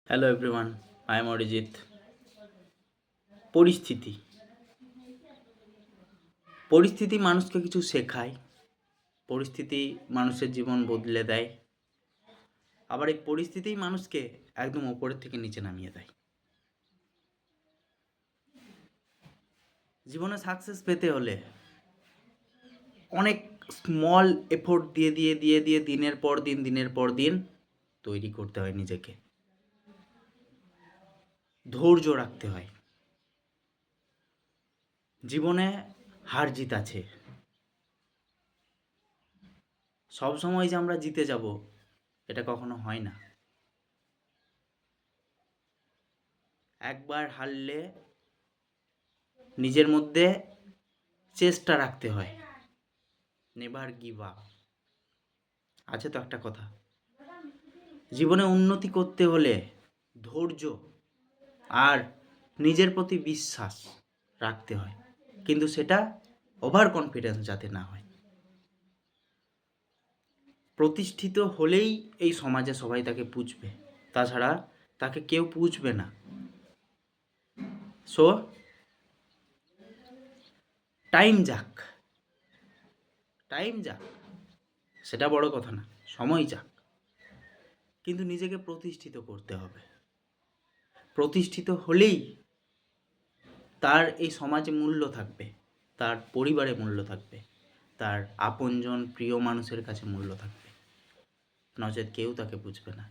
Hello everyone, I am Arijit. পরিস্থিতি পরিস্থিতি মানুষকে কিছু শেখায়। পরিস্থিতি মানুষের জীবন বদলে দেয়। আবার এই পরিস্থিতিই মানুষকে একদম ওপরের থেকে নিচে নামিয়ে দেয়। জীবনে সাকসেস পেতে হলে অনেক স্মল এফোর্ট দিয়ে দিনের পর দিন তৈরি করতে হয় নিজেকে। ধৈর্য রাখতে হয়। জীবনে হার জিত আছে। সব সময় যে আমরা জিতে যাব এটা কখনো হয় না। একবার হারলে নিজের মধ্যে চেষ্টা রাখতে হয়, নেভার গিভ আপ। আছে তো একটা কথা, জীবনে উন্নতি করতে হলে ধৈর্য আর নিজের প্রতি বিশ্বাস রাখতে হয়, কিন্তু সেটা ওভার কনফিডেন্স যাতে না হয়। প্রতিষ্ঠিত হলেই এই সমাজে সবাই তাকে পুজবে, তাছাড়া তাকে কেউ পুজবে না। সো টাইম যাক, সেটা বড় কথা না, সময় যাক, কিন্তু নিজেকে প্রতিষ্ঠিত করতে হবে। প্রতিষ্ঠিত হলেই তার এই সমাজে মূল্য থাকবে, তার পরিবারে মূল্য থাকবে, তার আপনজন প্রিয় মানুষের কাছে মূল্য থাকবে, নচেৎ কেউ তাকে বুঝবে না।